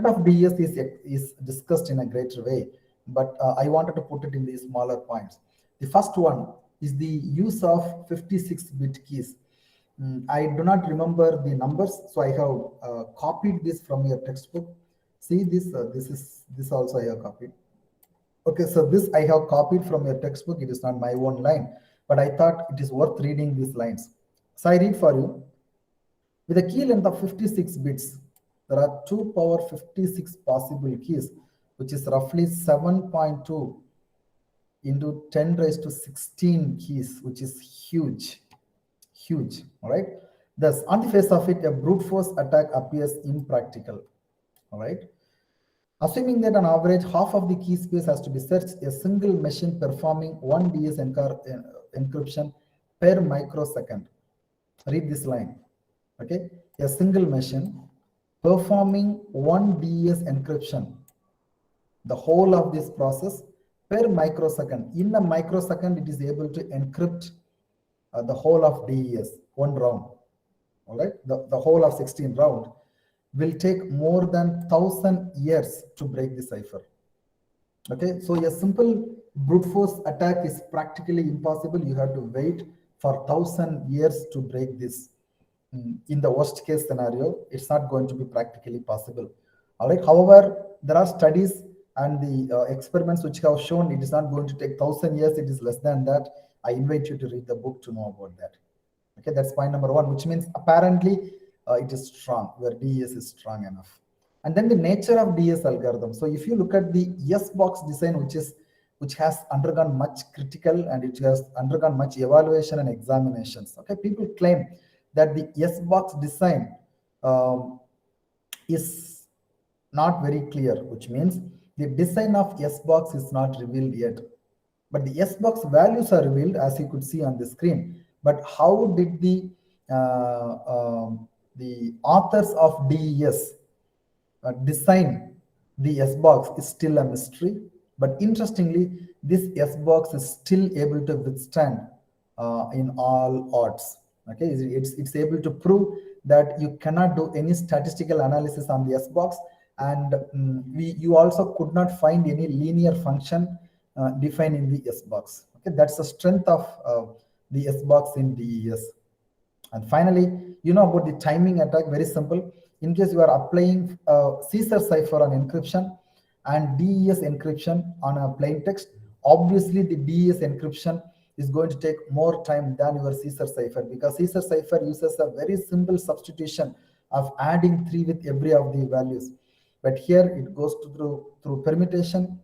strength of DES is discussed in a greater way, but I wanted to put it in these smaller points. The first one is the use of 56-bit keys. I do not remember the numbers, so I have copied this from your textbook. See this, this also I have copied. Okay, so this I have copied from your textbook. It is not my own line, but I thought it is worth reading these lines. So I read for you. With a key length of 56 bits, there are 2 power 56 possible keys, which is roughly 7.2 into 10 raised to 16 keys, which is huge, huge, all right? Thus, on the face of it, a brute force attack appears impractical, all right? Assuming that on average, half of the key space has to be searched, a single machine performing 1 DES encryption per microsecond. Read this line, okay? A single machine performing 1 DES encryption, the whole of this process per microsecond. In a microsecond, it is able to encrypt the whole of DES, 1 round, all right? The whole of 16 round will take more than 1,000 years to break the cipher. Okay, so a simple brute force attack is practically impossible. You have to wait for 1,000 years to break this. In the worst case scenario, it's not going to be practically possible. All right. However, there are studies and the experiments which have shown it is not going to take 1,000 years. It is less than that. I invite you to read the book to know about that. Okay, that's point number 1, which means apparently it is strong, where DES is strong enough. And then the nature of DES algorithm. So if you look at the yes box design, which has undergone much critical and it has undergone much evaluation and examinations. Okay, people claim that the yes box design is not very clear, which means the design of yes box is not revealed yet. But the yes box values are revealed, as you could see on the screen. But how did the authors of DES design the S box is still a mystery. But interestingly, this S box is still able to withstand in all odds. Okay, it's able to prove that you cannot do any statistical analysis on the S box, and you also could not find any linear function defined in the S box. Okay, that's the strength of the S box in DES. And finally, you know about the timing attack, very simple. In case you are applying Caesar cipher on encryption and DES encryption on a plain text, obviously the DES encryption is going to take more time than your Caesar cipher, because Caesar cipher uses a very simple substitution of adding 3 with every of the values. But here it goes through permutation,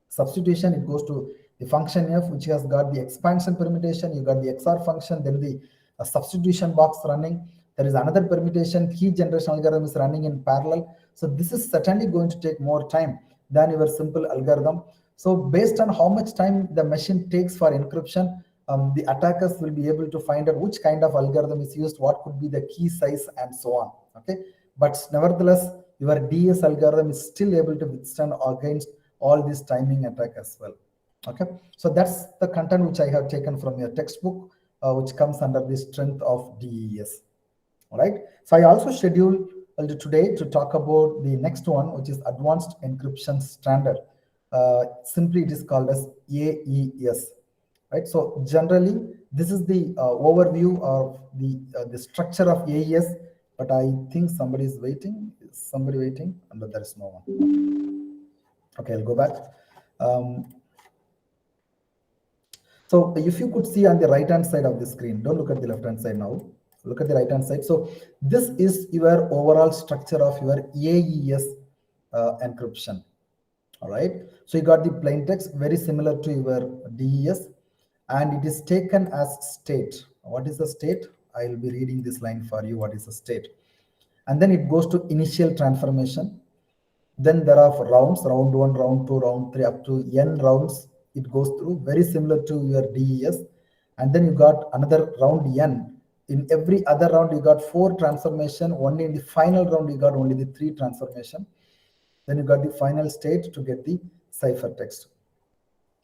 substitution, it goes to the function f, which has got the expansion permutation, you got the XOR function, then the substitution box running. There is another permutation, key generation algorithm is running in parallel. So this is certainly going to take more time than your simple algorithm. So based on how much time the machine takes for encryption, the attackers will be able to find out which kind of algorithm is used, what could be the key size, and so on. Okay, but nevertheless, your DES algorithm is still able to withstand against all this timing attack as well. Okay, so that's the content which I have taken from your textbook, which comes under the strength of DES. All right, so I also scheduled today to talk about the next one, which is advanced encryption standard. Simply it is called as AES. Right, so generally this is the overview of the structure of AES, but I think somebody is waiting. Is somebody waiting? But there is no one. Okay, I'll go back. So if you could see on the right hand side of the screen, don't look at the left hand side now, look at the right hand side. So this is your overall structure of your AES encryption. All right, so you got the plain text, very similar to your DES, and it is taken as state. What is the state? I will be reading this line for you. What is the state? And then it goes to initial transformation. Then there are rounds, round 1, round 2, round 3, up to n rounds it goes through, very similar to your DES. And then you got another round n. In every other round you got 4 transformation. Only in the final round you got only the 3 transformation. Then you got the final state to get the ciphertext.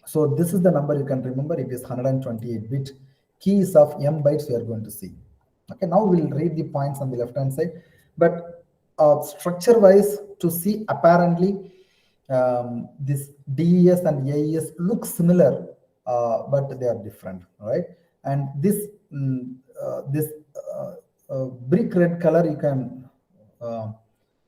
So this is the number you can remember. It is 128-bit. Keys of m bytes we are going to see. Okay, now we'll read the points on the left hand side. But structure wise to see apparently this DES and AES look similar, but they are different, right? And this brick red color you can uh,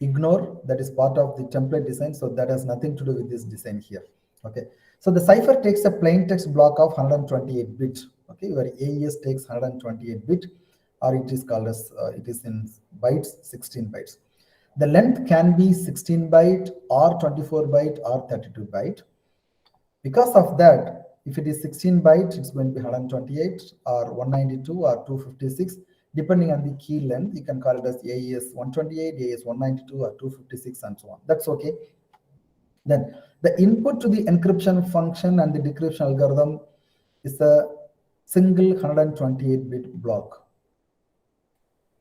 ignore, that is part of the template design, so that has nothing to do with this design here. Okay, so the cipher takes a plain text block of 128 bit. Okay, where AES takes 128 bit, or it is called as it is in bytes, 16 bytes. The length can be 16 byte or 24 byte or 32 byte. Because of that, if it is 16 byte, it's going to be 128 or 192 or 256, depending on the key length. You can call it as AES 128, AES 192, or 256, and so on. That's okay. Then the input to the encryption function and the decryption algorithm is a single 128-bit block,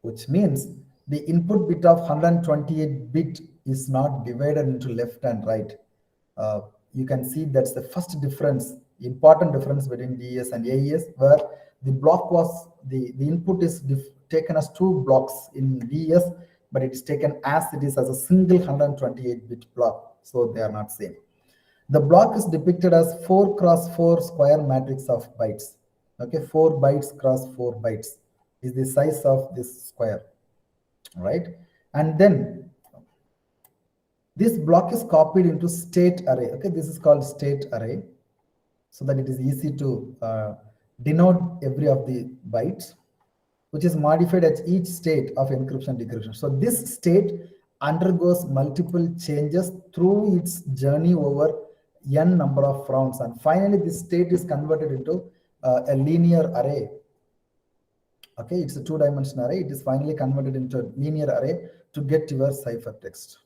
which means the input bit of 128 bit is not divided into left and right. You can see that's the first difference, important difference between DES and AES, where the block was the input is taken as two blocks in DES, but it is taken as it is as a single 128-bit block, so they are not same. The block is depicted as 4 cross 4 square matrix of bytes. Okay, 4 bytes cross 4 bytes is the size of this square, right? And then this block is copied into state array. Okay, this is called state array, so that it is easy to denote every of the bytes, which is modified at each state of encryption decryption. So this state undergoes multiple changes through its journey over n number of rounds, and finally this state is converted into a linear array. Okay, it's a two-dimensional array. It is finally converted into a linear array to get your ciphertext,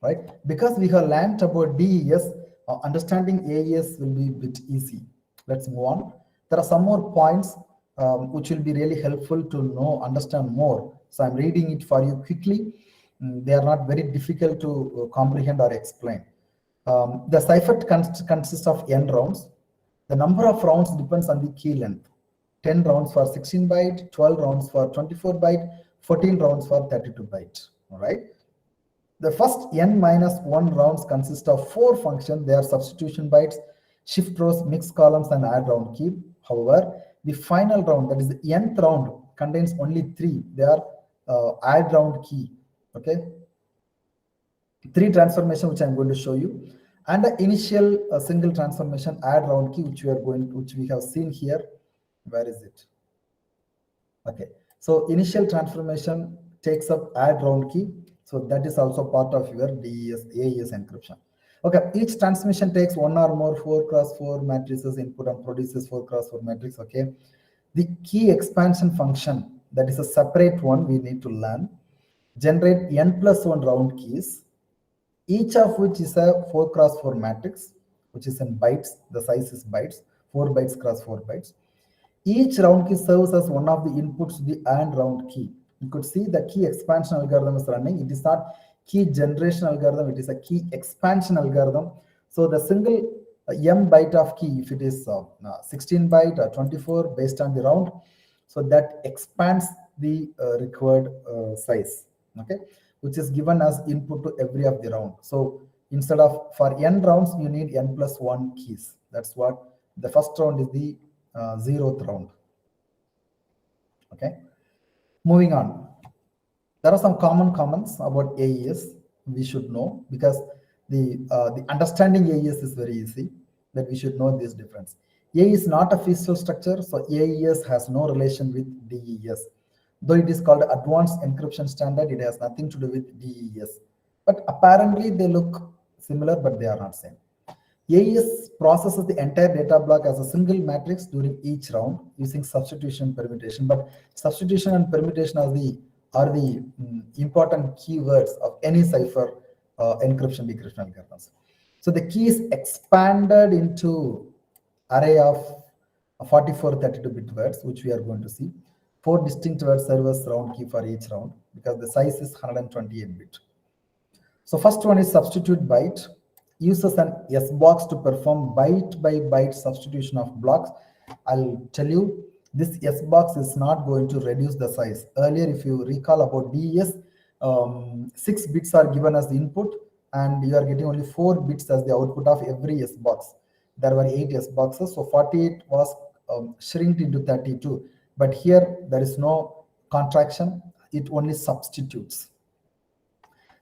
right? Because we have learned about DES, understanding AES will be a bit easy. Let's move on. There are some more points which will be really helpful to understand more. So I'm reading it for you quickly. They are not very difficult to comprehend or explain. The cipher consists of n rounds. The number of rounds depends on the key length. 10 rounds for 16 byte, 12 rounds for 24 byte, 14 rounds for 32 byte. All right. The first n minus 1 rounds consist of 4 functions. They are substitution bytes, shift rows, mix columns, and add round key. However, the final round, that is the nth round, contains only 3. They are add round key. Okay. 3 transformation which I'm going to show you, and the initial single transformation add round key which we have seen here. Where is it? Okay, so initial transformation takes up add round key, so that is also part of your DES AES encryption. Okay, each transmission takes 1 or more 4 cross 4 matrices input and produces 4 cross 4 matrix. Okay, the key expansion function, that is a separate one we need to learn, generate n plus 1 round keys, each of which is a 4 cross 4 matrix, which is in bytes. The size is bytes, 4 bytes cross 4 bytes. Each round key serves as one of the inputs to the AND round key. You could see the key expansion algorithm is running. It is not key generation algorithm, it is a key expansion algorithm. So the single m byte of key, if it is 16 byte or 24 based on the round, so that expands the required size, okay, which is given as input to every of the round. So instead of for n rounds, you need n plus 1 keys. That's what the first round is, the 0th round. Okay, moving on. There are some common comments about AES we should know, because the understanding AES is very easy, that we should know this difference. AES is not a physical structure, so AES has no relation with DES. Though it is called advanced encryption standard, it has nothing to do with DES. But apparently they look similar, but they are not same. AES processes the entire data block as a single matrix during each round using substitution and permutation. But substitution and permutation are the important keywords of any cipher encryption decryption algorithms. So the key is expanded into array of 44 32-bit words, which we are going to see. 4 distinct word servers round key for each round, because the size is 128 bit. So first one is substitute byte. Uses an S box to perform byte by byte substitution of blocks. I'll tell you, this S box is not going to reduce the size. Earlier, if you recall about DES, 6 bits are given as the input, and you are getting only 4 bits as the output of every S box. There were 8 S boxes, so 48 was shrinked into 32. But here there is no contraction, it only substitutes.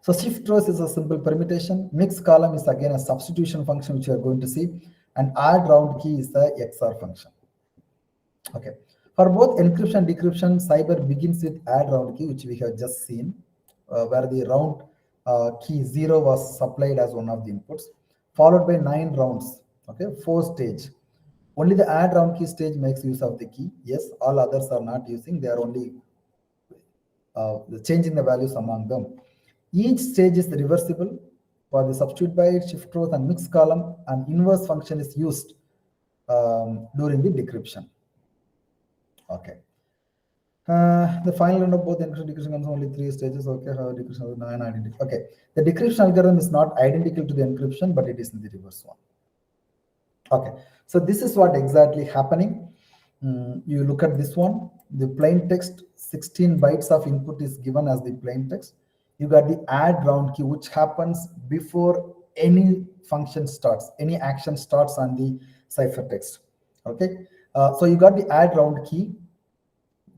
So shift rows is a simple permutation. Mix column is again a substitution function which you are going to see, and add round key is the XOR function. Okay. For both encryption and decryption, cyber begins with add round key, which we have just seen, where the round key 0 was supplied as one of the inputs, followed by 9 rounds. Okay, 4 stage. Only the add round key stage makes use of the key. Yes, all others are not using. They are only changing the values among them. Each stage is reversible. For the substitute byte, shift rows, and mix column, an inverse function is used during the decryption. Okay. The final round of both encryption and decryption comes only 3 stages. Okay, decryption is 9 identical. Okay, the decryption algorithm is not identical to the encryption, but it is in the reverse one. Okay, so this is what exactly happening. You look at this one, the plain text, 16 bytes of input is given as the plain text. You got the add round key, which happens before any function starts, any action starts on the ciphertext. Okay, so you got the add round key.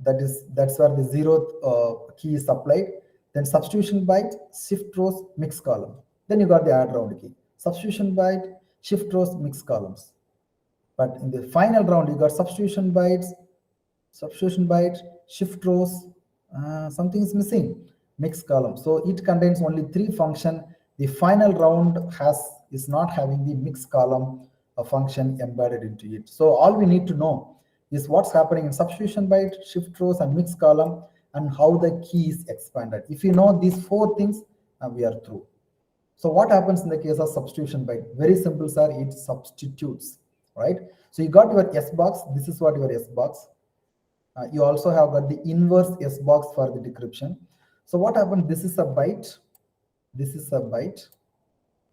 That's where the 0th key is applied. Then substitution byte, shift rows, mix column. Then you got the add round key. Substitution byte, shift rows, mix columns. But in the final round, you got substitution byte, shift rows, something is missing, mix column. So it contains only 3 functions. The final round is not having the mix column function embedded into it. So all we need to know is what's happening in substitution byte, shift rows, and mix column, and how the key is expanded. If you know these 4 things, we are through. So what happens in the case of substitution byte? Very simple, sir. It substitutes, right? So you got your S box. This is what your S box. You also have got the inverse S box for the decryption. So what happens? This is a byte. This is a byte.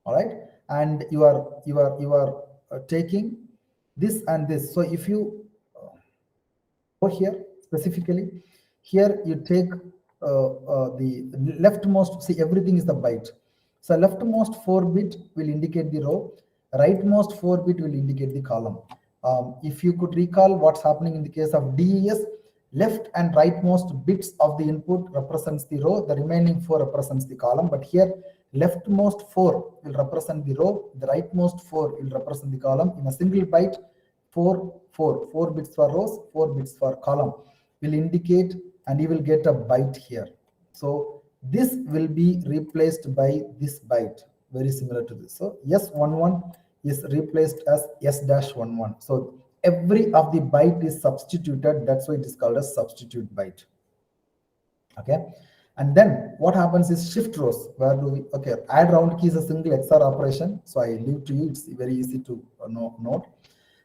All right, and you are taking this and this. So if you go here specifically, here you take the leftmost. See, everything is the byte. So leftmost 4 bit will indicate the row, rightmost 4 bit will indicate the column. If you could recall what's happening in the case of DES, left and rightmost bits of the input represents the row, the remaining 4 represents the column. But here, leftmost 4 will represent the row, the rightmost 4 will represent the column. In a single byte, 4 bits for rows, 4 bits for column will indicate, and you will get a byte here. So this will be replaced by this byte, very similar to this. So S11 is replaced as S-11. So every of the byte is substituted. That's why it is called a substitute byte. Okay, and then what happens is shift rows. Where do we? Okay, add round key is a single XOR operation, so I leave to you. It's very easy to note.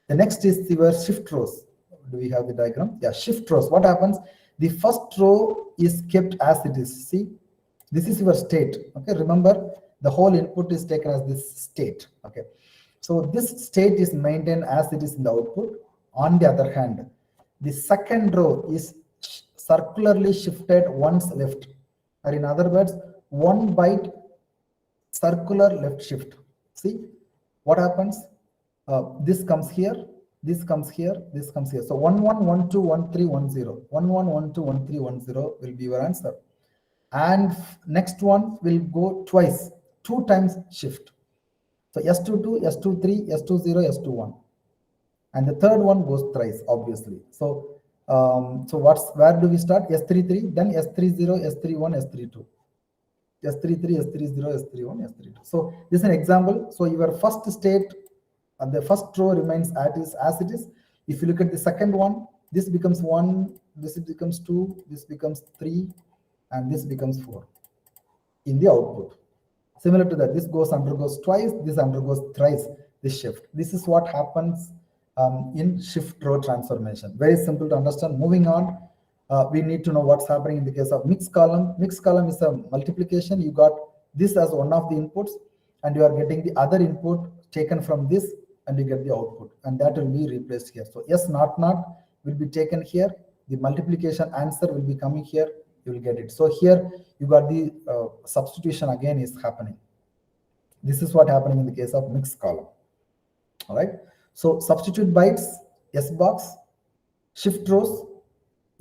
The next is your shift rows. Do we have the diagram? Yeah, shift rows. What happens? The first row is kept as it is. See, this is your state. Okay, remember the whole input is taken as this state. Okay, so this state is maintained as it is in the output. On the other hand, the second row is circularly shifted once left, or in other words, 1 byte circular left shift. See what happens? This comes here, this comes here, this comes here. So 1 1 1 2 1 3 1 0, 1 1 1 2 1 3 1 0 will be your answer. And next one will go twice, 2 times shift. So S22, S23, S20, S21, and the third one goes thrice, obviously. So where do we start? S33, then S30, S31, S32, S33, S30, S31, S32. So this is an example. So your first state, the first row remains as it is. If you look at the second one, this becomes 1, this becomes 2, this becomes 3, and this becomes 4 in the output. Similar to that, this undergoes twice, this undergoes thrice, this shift. This is what happens in shift row transformation. Very simple to understand. Moving on, we need to know what's happening in the case of mixed column. Mixed column is a multiplication. You got this as one of the inputs, and you are getting the other input taken from this, and you get the output, and that will be replaced here. So S naught naught will be taken here. The multiplication answer will be coming here. you will get it. So here you got the substitution again is happening. This is what happening in the case of mixed column. All right. So substitute bytes, S box, shift rows,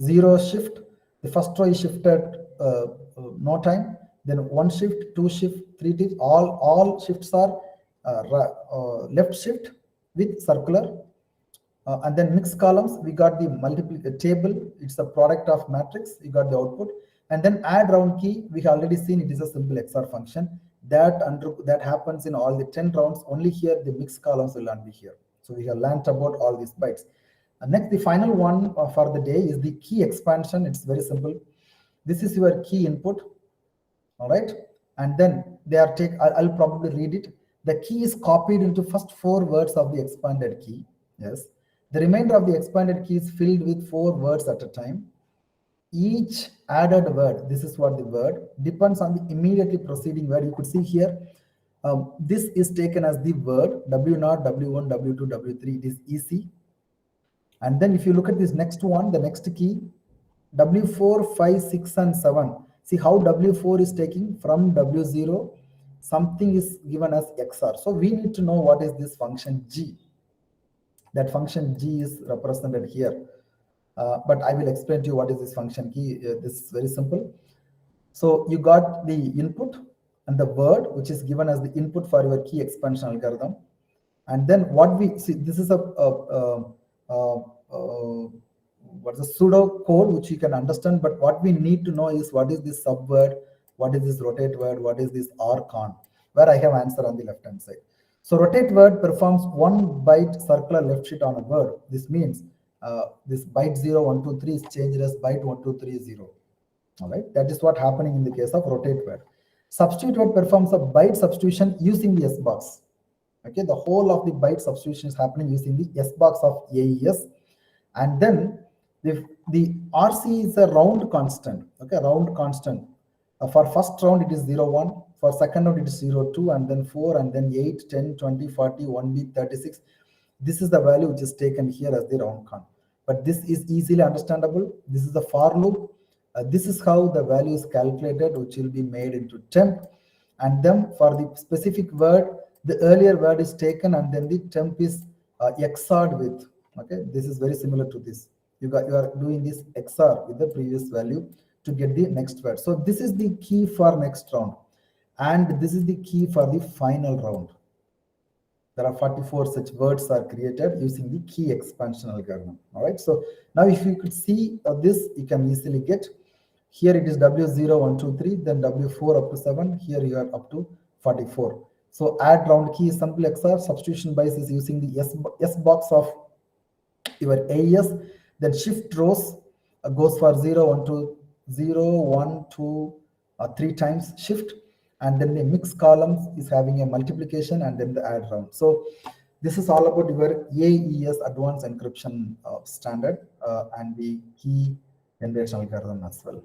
0 shift. The first row is shifted no time. Then 1 shift, 2 shift, 3 shifts. All shifts are left shift with circular. And then mixed columns, we got the multiple table. It's a product of matrix. You got the output. And then add round key. We have already seen it is a simple XOR function that happens in all the 10 rounds. Only here the mixed columns will not be here. So we have learned about all these bytes. And next, the final one for the day is the key expansion. It's very simple. This is your key input. All right. And then they are I'll probably read it. The key is copied into first 4 words of the expanded key. Yes. The remainder of the expanded key is filled with 4 words at a time. Each added word, this is what the word, depends on the immediately preceding word. You could see here, this is taken as the word, W0, W1, W2, W3, it is easy. And then if you look at this next one, the next key, W4, 5, 6, and 7. See how W4 is taking from W0, something is given as XR. So we need to know what is this function G. That function G is represented here. But I will explain to you what is this function key. This is very simple. So you got the input and the word, which is given as the input for your key expansion algorithm. And then what we see, this is what's a pseudo code which you can understand. But what we need to know is what is this subword, what is this rotate word, what is this archon, where I have answer on the left hand side. So rotate word performs 1 byte circular left shift on a word. This means this byte 0, 1, 2, 3 is changed as byte 1, 2, 3, 0. All right, that is what happening in the case of rotate word. Substitute word performs a byte substitution using the S box. Okay, the whole of the byte substitution is happening using the S box of AES. And then the RC is a round constant. Okay, round constant. For first round it is 0, 1. For second round it is 0, 2, and then 4, and then 8, 10, 20, 40, 1B, 36. This is the value which is taken here as the round con. But this is easily understandable. This is the for loop. This is how the value is calculated, which will be made into temp. And then for the specific word, the earlier word is taken and then the temp is XORed with. Okay, this is very similar to this. You are doing this XOR with the previous value to get the next word. So this is the key for next round. And this is the key for the final round. There are 44 such words are created using the key expansion algorithm. All right. So now if you could see this, you can easily get. Here it is W0, 1, 2, 3, then W4 up to 7. Here you are up to 44. So add round key is simple XOR. Substitution bytes is using the S box of your AES. Then shift rows goes for 0, 1, 2, 0, 1, 2, 3 times shift. And then the mixed columns is having a multiplication and then the add round. So this is all about your AES advanced encryption standard and the key generation algorithm as well.